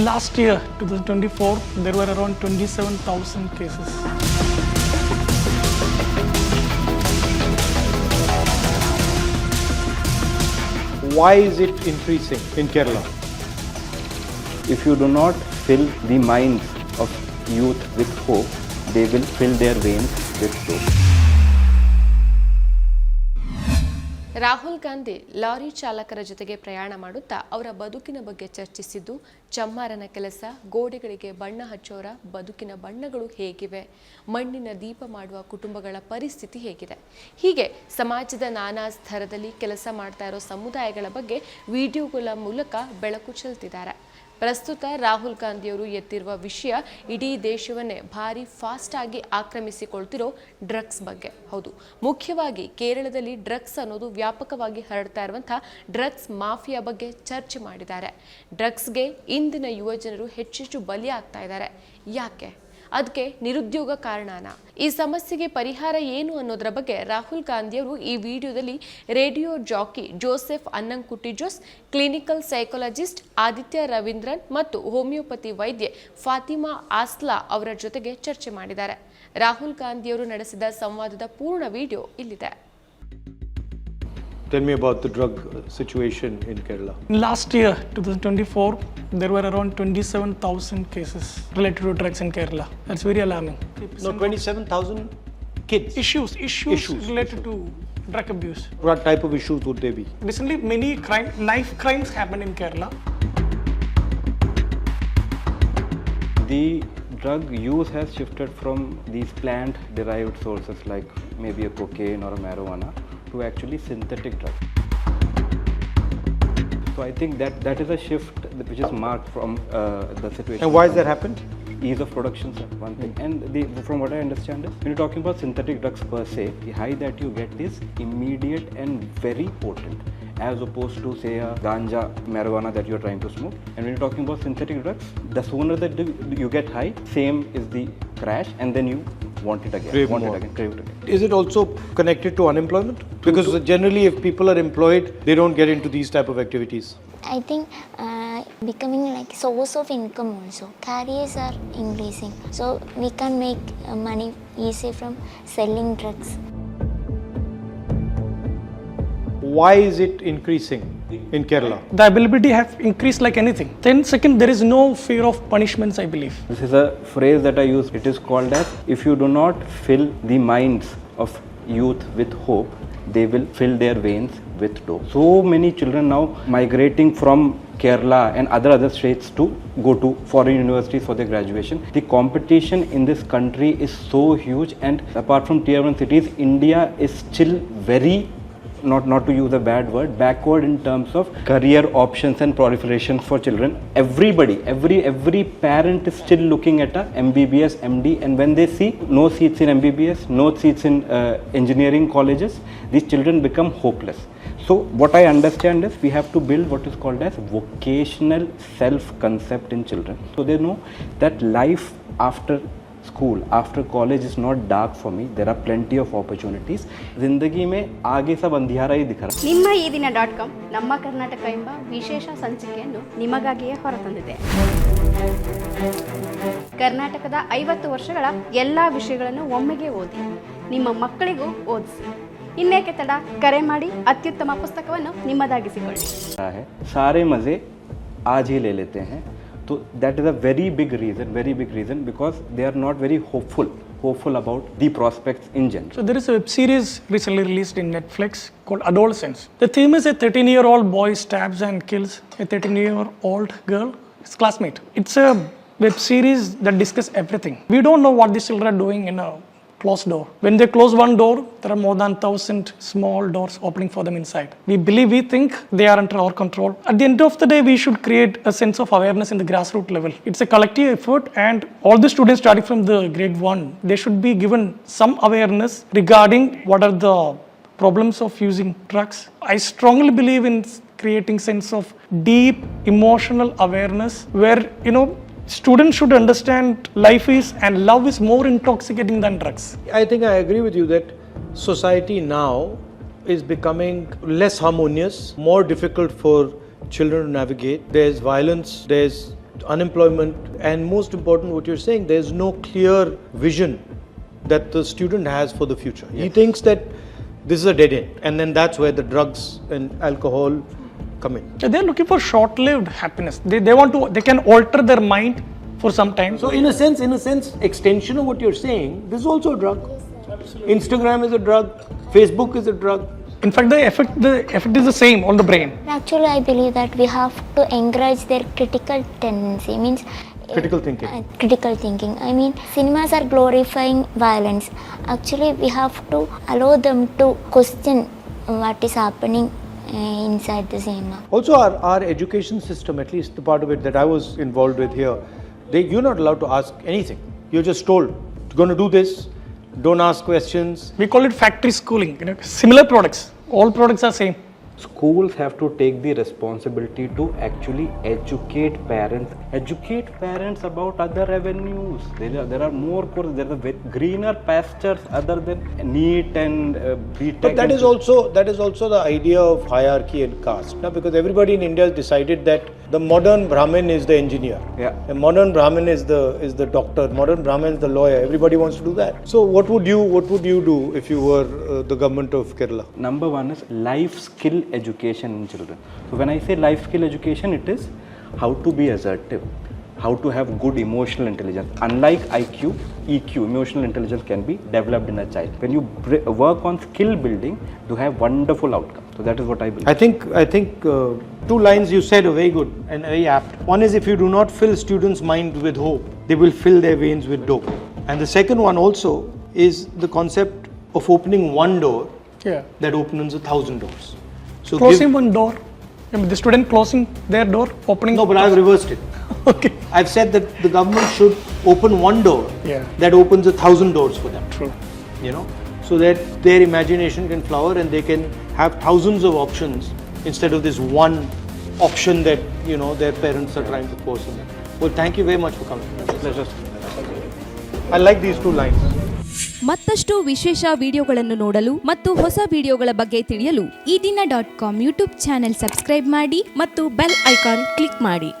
Last year, 2024, there were around 27,000 cases. Why is it increasing in Kerala? If you do not fill the minds of youth with hope, they will fill their veins with dope. Rahul Gandhi lorry ಚಾಲಕರ ಜೊತೆಗೆ ಪ್ರಯಾಣ ಮಾಡುತ್ತಾ ಅವರ ಬದುಕಿನ ಬಗ್ಗೆ ಚರ್ಚಿಸಿದ್ದು, ಚಮ್ಮಾರನ ಕೆಲಸ, ಗೋಡೆಗಳಿಗೆ ಬಣ್ಣ ಹಚ್ಚೋರ ಬದುಕಿನ ಬಣ್ಣಗಳು ಹೇಗಿವೆ, ಮಣ್ಣಿನ ದೀಪ ಮಾಡುವ ಕುಟುಂಬಗಳ ಪರಿಸ್ಥಿತಿ ಹೇಗಿದೆ, ಹೀಗೆ ಸಮಾಜದ ನಾನಾ ಸ್ತರದಲ್ಲಿ ಕೆಲಸ ಮಾಡ್ತಾ ಇರೋ ಸಮುದಾಯಗಳ ಬಗ್ಗೆ ವಿಡಿಯೋಗಳ ಮೂಲಕ ಬೆಳಕು ಚೆಲ್ತಿದ್ದಾರೆ. ಪ್ರಸ್ತುತ ರಾಹುಲ್ ಗಾಂಧಿಯವರು ಎತ್ತಿರುವ ವಿಷಯ ಇಡೀ ದೇಶವನ್ನೇ ಭಾರಿ ಫಾಸ್ಟ್ ಆಗಿ ಆಕ್ರಮಿಸಿಕೊಳ್ತಿರೋ ಡ್ರಗ್ಸ್ ಬಗ್ಗೆ. ಹೌದು, ಮುಖ್ಯವಾಗಿ ಕೇರಳದಲ್ಲಿ ಡ್ರಗ್ಸ್ ಅನ್ನೋದು ವ್ಯಾಪಕವಾಗಿ ಹರಡ್ತಾ ಇರುವಂತಹ ಡ್ರಗ್ಸ್ ಮಾಫಿಯಾ ಬಗ್ಗೆ ಚರ್ಚೆ ಮಾಡಿದ್ದಾರೆ. ಡ್ರಗ್ಸ್ಗೆ ಇಂದಿನ ಯುವ ಜನರು ಹೆಚ್ಚೆಚ್ಚು ಬಲಿಯಾಗ್ತಾ ಇದ್ದಾರೆ. ಯಾಕೆ? ಅದಕ್ಕೆ ನಿರುದ್ಯೋಗ ಕಾರಣನಾ? ಈ ಸಮಸ್ಯೆಗೆ ಪರಿಹಾರ ಏನು ಅನ್ನೋದರ ಬಗ್ಗೆ ರಾಹುಲ್ ಗಾಂಧಿಯವರು ಈ ವಿಡಿಯೋದಲ್ಲಿ radio jockey Joseph Annamkutty Jose, clinical psychologist Aditya Ravindran ಮತ್ತು ಹೋಮಿಯೋಪತಿ ವೈದ್ಯೆ ಫಾತಿಮಾ ಆಸ್ಲಾ ಅವರ ಜೊತೆಗೆ ಚರ್ಚೆ ಮಾಡಿದ್ದಾರೆ. ರಾಹುಲ್ ಗಾಂಧಿಯವರು ನಡೆಸಿದ ಸಂವಾದದ ಪೂರ್ಣ ವಿಡಿಯೋ ಇಲ್ಲಿದೆ. Tell me about the drug situation in Kerala. Last year, 2024, there were around 27,000 cases related to drugs in Kerala. That's very alarming. No, 27,000 kids. Issues related to drug abuse. What type of issues would they be? Recently, many knife crimes happened in Kerala. The drug use has shifted from these plant-derived sources like maybe a cocaine or a marijuana to actually synthetic drugs. So I think that is a shift which is marked from the situation. And why has that happened? Ease of production, sir, one thing. And from what I understand is, when you're talking about synthetic drugs per se, the high that you get is immediate and very potent, as opposed to say a ganja, marijuana that you're trying to smoke. And when you're talking about synthetic drugs, the sooner that you get high, same is the crash, and then you want it again, crave it again. Is it also connected to unemployment? Because generally if people are employed, they don't get into these type of activities. I think becoming like source of income also. Careers are increasing. So we can make money easy from selling drugs. Why is it increasing in Kerala? The availability have increased like anything. Then second, there is no fear of punishments, I believe. This is a phrase that I use. It is called as, if you do not fill the minds of youth with hope, they will fill their veins with dope. So many children now migrating from Kerala and other states to go to foreign universities for their graduation. The competition in this country is so huge, and apart from tier 1 cities, India is still very, not to use a bad word, backward in terms of career options and proliferation for children. Everybody, every parent is still looking at a MBBS, MD, and when they see no seats in MBBS, no seats in engineering colleges, these children become hopeless. So what I understand is we have to build what is called as vocational self-concept in children. So they know that life after school, after college is not dark for me. There are plenty of opportunities. ಜಿಂದಗಿ में आगे सब अंधियारा ही दिख रहा. ನಿಮ್ಮ EEDINA.com ನಮ್ಮ ಕರ್ನಾಟಕ ಎಂಬ ವಿಶೇಷ ಸಂಚಿಕೆಯನ್ನು ನಿಮಗಾಗಿಯೇ ಹೊರತಂದಿದೆ. ಕರ್ನಾಟಕದ 50 ವರ್ಷಗಳ ಎಲ್ಲ ವಿಷಯಗಳನ್ನು ಒಮ್ಮೆಗೆ ಓದಿ ನಿಮ್ಮ ಮಕ್ಕಳಿಗೂ ಓದಿಸಿ. ಇನ್ನೇಕೆ ತಡ, ಕರೆ ಮಾಡಿ ಅತ್ಯುತ್ತಮ ಪುಸ್ತಕವನ್ನು ನಿಮ್ಮದಾಗಿಸಿಕೊಳ್ಳಿ. सारे मजे आज ही ले लेते हैं. So that is a very big reason because they are not very hopeful about the prospects in general. So there is a web series recently released in Netflix called Adolescence. The theme is a 13-year-old boy stabs and kills a 13-year-old girl, his classmate. It's a web series that discusses everything. We don't know what these children are doing in a closed door. When they close one door, there are more than 1,000 small doors opening for them inside. We think they are under our control. At the end of the day, we should create a sense of awareness in the grassroots level. It's a collective effort, and all the students starting from the grade 1, they should be given some awareness regarding what are the problems of using drugs. I strongly believe in creating sense of deep emotional awareness where, students should understand life is and love is more intoxicating than drugs. I think I agree with you that society now is becoming less harmonious, more difficult for children to navigate. There's violence, there's unemployment, and most important, what you're saying, there's no clear vision that the student has for the future. He thinks that this is a dead end, and then that's where the drugs and alcohol come in. They're looking for short-lived happiness. They can alter their mind for some time. So in a sense, extension of what you're saying, this is also a drug. Instagram is a drug. Facebook is a drug. In fact, the effect is the same on the brain. Actually, I believe that we have to encourage their critical tendency. Means Critical thinking. Critical thinking. I mean, cinemas are glorifying violence. Actually, we have to allow them to question what is happening inside the cinema. Also, our education system, at least the part of it that I was involved with here, you're not allowed to ask anything. You're just told, you're going to do this, don't ask questions. We call it factory schooling. Similar products. All products are same. Schools have to take the responsibility to actually educate parents about other avenues. There are more courses, there are greener pastures other than NEET and BTech. But that is also the idea of hierarchy and caste, no? Because everybody in India has decided that the modern Brahmin is the engineer, the modern Brahmin is the doctor, modern Brahmin is the lawyer. Everybody wants to do that. So what would you do if you were the government of Kerala? Number one is life skill education in children. So when I say life skill education, it is how to be assertive, how to have good emotional intelligence. Unlike IQ, EQ, emotional intelligence can be developed in a child. When you work on skill building, you have wonderful outcomes. So that is what I believe. I think two lines you said are very good and very apt. One is, if you do not fill students' mind with hope, they will fill their veins with dope. And the second one also is the concept of opening one door that opens 1,000 doors. So Closing one door. The student closing their door, opening. No, but I've reversed it. Okay. I've said that the government should open one door that opens 1,000 doors for them. True. So that their imagination can flower and they can have thousands of options instead of this one option that their parents are trying to force on them. Well, thank you very much for coming. Pleasure. I like these two lines. ಮತ್ತಷ್ಟು ವಿಶೇಷ ವಿಡಿಯೋಗಳನ್ನು ನೋಡಲು ಮತ್ತು ಹೊಸ ವಿಡಿಯೋಗಳ ಬಗ್ಗೆ ತಿಳಿಯಲು EEDINA.com YouTube channel subscribe ಮಾಡಿ ಮತ್ತು ಬೆಲ್ ಐಕಾನ್ ಕ್ಲಿಕ್ ಮಾಡಿ.